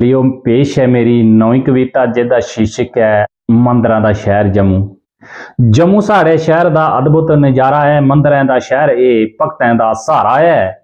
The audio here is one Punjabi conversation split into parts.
ਲਿਓ ਪੇਸ਼ ਹੈ ਮੇਰੀ ਨੌਵੀਂ ਕਵਿਤਾ ਜਿਹਦਾ ਸ਼ੀਰਸ਼ਕ ਹੈ ਮੰਦਰਾਂ ਦਾ ਸ਼ਹਿਰ ਜੰਮੂ। ਜੰਮੂ ਸਾਡੇ ਸ਼ਹਿਰ ਦਾ ਅਦਭੁਤ ਨਜ਼ਾਰਾ ਹੈ। ਮੰਦਰਾਂ ਦਾ ਸ਼ਹਿਰ ਇਹ ਭਗਤਾਂ ਦਾ ਸਹਾਰਾ ਹੈ।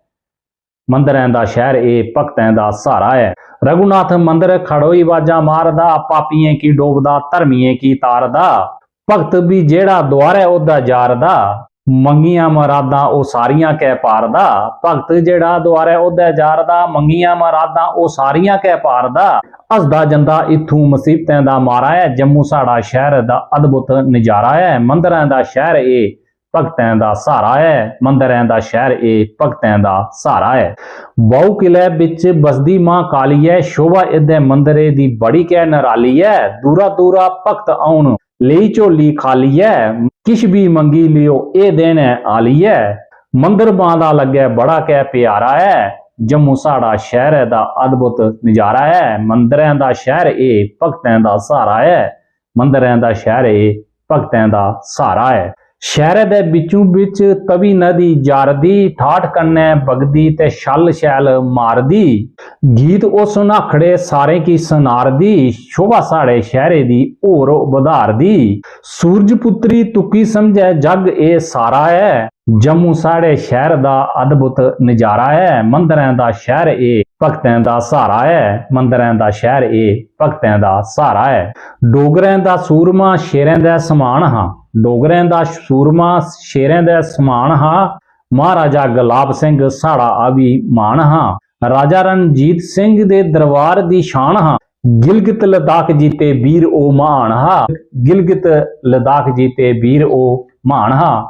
ਮੰਦਰਾਂ ਦਾ ਸ਼ਹਿਰ ਇਹ ਭਗਤਾਂ ਦਾ ਸਹਾਰਾ ਹੈ। ਰਘੁਨਾਥ ਮੰਦਰ ਖੜੋਈ ਆਵਾਜ਼ਾਂ ਮਾਰਦਾ, ਪਾਪੀਏ ਕੀ ਡੋਬਦਾ ਧਰਮੀਏ ਕੀ ਤਾਰਦਾ। ਭਗਤ ਵੀ ਜਿਹੜਾ ਦੁਆਰੇ ਉਹਦਾ ਜਾਰਦਾ, ਮੰਗੀਆਂ ਮਰਾਦਾਂ ਉਹ ਸਾਰੀਆਂ ਕਹਿ ਪਾਰਦਾ। ਭਗਤ ਜਿਹੜਾ ਦੁਆਰੇ ਉਹਦਾ ਜਾਰਦਾ, ਮੰਗੀਆਂ ਮਰਾਦਾਂ ਉਹ ਸਾਰੀਆਂ ਕਹਿ ਪਾਰਦਾ। ਹੱਸਦਾ ਜਾਂਦਾ ਇਥੋਂ ਮੁਸੀਬਤਾਂ ਦਾ ਮਾਰਾ ਹੈ। ਜੰਮੂ ਸਾਡਾ ਸ਼ਹਿਰ ਦਾ ਅਦਭੁਤ ਨਜ਼ਾਰਾ ਹੈ। ਮੰਦਰਾਂ ਦਾ ਸ਼ਹਿਰ ਇਹ ਭਗਤਾਂ ਦਾ ਸਹਾਰਾ ਹੈ। ਮੰਦਰਾਂ ਦਾ ਸ਼ਹਿਰ ਇਹ ਭਗਤਾਂ ਦਾ ਸਹਾਰਾ ਹੈ। ਬਹੁ ਕਿਲੇ ਵਿੱਚ ਬਸਦੀ ਮਾਂ ਕਾਲੀ ਹੈ। ਸ਼ੋਭਾ ਇਹਦੇ ਮੰਦਰੇ ਦੀ ਬੜੀ ਕਹਿ ਨਿਰਾਲੀ ਹੈ। ਦੂਰਾ ਦੂਰਾ ਭਗਤ ਆਉਣ ਲਈ ਝੋਲੀ ਖਾਲੀ ਹੈ। ਕਿਛ ਵੀ ਮੰਗੀ ਲਿਓ ਇਹ ਦੇਣ ਆਲੀ ਹੈ। ਮੰਦਰ ਬਾਂਦਾ ਲੱਗੇ ਬੜਾ ਕਹਿ ਪਿਆਰਾ ਹੈ। ਜੰਮੂ ਸਾਡਾ ਸ਼ਹਿਰ ਦਾ ਅਦਭੁਤ ਨਜ਼ਾਰਾ ਹੈ। ਮੰਦਰਾਂ ਦਾ ਸ਼ਹਿਰ ਇਹ ਭਗਤਾਂ ਦਾ ਸਹਾਰਾ ਹੈ। ਮੰਦਰਾਂ ਦਾ ਸ਼ਹਿਰ ਇਹ ਭਗਤਾਂ ਦਾ ਸਹਾਰਾ ਹੈ। ਸ਼ਹਿਰ ਦੇ ਵਿੱਚੋਂ ਵਿੱਚ ਤਵੀ ਨਦੀ ਜਾਰਦੀ, ਠਾਠ ਕੰਨੇ ਬਗਦੀ ਤੇ ਛਲ ਛੈਲ ਮਾਰਦੀ। ਗੀਤ ਉਸ ਨਾਖੜੇ ਸਾਰੇ ਕੀ ਸੁਨਾਰਦੀ, ਸ਼ੋਭਾ ਸਾੜੇ ਸ਼ਹਿਰੇ ਦੀ ਹੋਰ ਵਧਾਰਦੀ। ਸੂਰਜ ਪੁੱਤਰੀ ਤੁਕੀ ਸਮਝੇ ਜਗ ਇਹ ਸਾਰਾ ਹੈ। ਜੰਮੂ ਸਾੜੇ ਸ਼ਹਿਰ ਦਾ ਅਦਭੁਤ ਨਜ਼ਾਰਾ ਹੈ। ਮੰਦਰਾਂ ਦਾ ਸ਼ਹਿਰ ਇਹ ਭਗਤਾਂ ਦਾ ਸਹਾਰਾ ਹੈ। ਮੰਦਰਾਂ ਦਾ ਸ਼ਹਿਰ ਇਹ ਭਗਤਾਂ ਦਾ ਸਹਾਰਾ ਹੈ। ਡੋਗਰਿਆਂ ਦਾ ਸੂਰਮਾ ਸ਼ੇਰਾਂ ਦਾ ਸਮਾਨ ਹਾਂ। ਡੋਗਰਿਆਂ ਦਾ ਸੂਰਮਾ ਸ਼ੇਰਾਂ ਦਾ ਸਮਾਨ ਹਾਂ। ਮਹਾਰਾਜਾ ਗੁਲਾਬ ਸਿੰਘ ਸਾੜਾ ਆਵੀ ਮਾਨ ਹਾਂ। ਰਾਜਾ ਰਣਜੀਤ ਸਿੰਘ ਦੇ ਦਰਬਾਰ ਦੀ ਸ਼ਾਨ ਹਾਂ। ਗਿਲਗਿਤ ਲਦਾਖ ਜੀਤੇ ਵੀਰ ਉਹ ਮਹਾਨ ਹਾਂ। ਗਿਲਗਿਤ ਲਦਾਖ ਜੀਤੇ ਵੀਰ ਉਹ ਮਹਾਨ ਹਾਂ।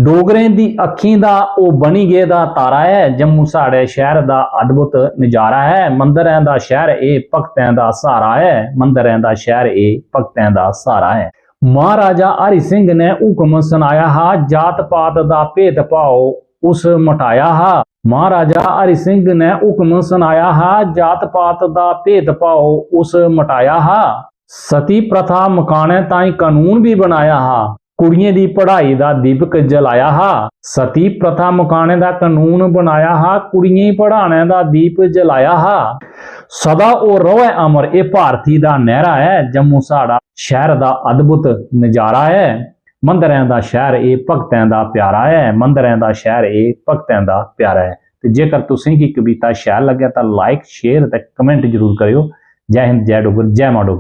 ਡੋਗਰੇ ਦੀ ਅੱਖੀ ਦਾ ਉਹ ਬਣੀ ਗੇ ਦਾ ਤਾਰਾ ਹੈ। ਜੰਮੂ ਸਾੜੇ ਸ਼ਹਿਰ ਦਾ ਅਦਭੁਤ ਨਜ਼ਾਰਾ ਹੈ। ਮੰਦਰਾਂ ਦਾ ਸ਼ਹਿਰ ਇਹ ਭਗਤਾਂ ਦਾ ਸਹਾਰਾ ਹੈ। ਮੰਦਰਾਂ ਦਾ ਸ਼ਹਿਰ ਇਹ ਭਗਤਾਂ ਦਾ ਸਹਾਰਾ ਹੈ। ਮਹਾਰਾਜਾ ਹਰੀ ਸਿੰਘ ਨੇ ਹੁਕਮ ਸੁਨਾਇਆ ਹਾ, ਜਾਤ ਪਾਤ ਦਾ ਭੇਦ ਭਾਵ ਉਸ ਮਟਾਇਆ ਹਾ। ਮਹਾਰਾਜਾ ਹਰੀ ਸਿੰਘ ਨੇ ਹੁਕਮ ਸੁਨਾਇਆ ਹਾ, ਜਾਤ ਪਾਤ ਦਾ ਭੇਦ ਭਾਵ ਉਸ ਮਟਾਇਆ ਹਾ। ਸਤੀ ਪ੍ਰਥਾ ਮੁਕਾਣੇ ਤਾਈਂ ਕਾਨੂੰਨ ਵੀ ਬਣਾਇਆ ਹਾ। ਕੁੜੀਆਂ ਦੀ ਪੜ੍ਹਾਈ ਦਾ ਦੀਪਕ ਜਲਾਇਆ ਹਾ। ਸਤੀ ਪ੍ਰਥਾ ਮੁਕਾਣੇ ਦਾ ਕਾਨੂੰਨ ਬਣਾਇਆ ਹਾ। ਕੁੜੀਆਂ ਪੜ੍ਹਾਣੇ ਦਾ ਦੀਪ ਜਲਾਇਆ ਹਾ। ਸਦਾ ਉਹ ਰੋਏ ਅਮਰ ਇਹ ਭਾਰਤੀ ਦਾ ਨਹਿਰਾ ਹੈ। ਜੰਮੂ ਸਾਡਾ ਸ਼ਹਿਰ ਦਾ ਅਦਭੁਤ ਨਜ਼ਾਰਾ ਹੈ। ਮੰਦਰਾਂ ਦਾ ਸ਼ਹਿਰ ਇਹ ਭਗਤਾਂ ਦਾ ਪਿਆਰਾ ਹੈ। ਮੰਦਰਾਂ ਦਾ ਸ਼ਹਿਰ ਇਹ ਭਗਤਾਂ ਦਾ ਪਿਆਰਾ ਹੈ। ਤੇ ਜੇਕਰ ਤੁਸੀਂ ਕੀ ਕਵਿਤਾ ਸ਼ਹਿਰ ਲੱਗਿਆ ਤਾਂ ਲਾਈਕ ਸ਼ੇਅਰ ਤੇ ਕਮੈਂਟ ਜ਼ਰੂਰ ਕਰਿਓ। ਜੈ ਹਿੰਦ, ਜੈ ਡੋਗਰ, ਜੈ ਮਾਂ ਡੋਗਰੀ।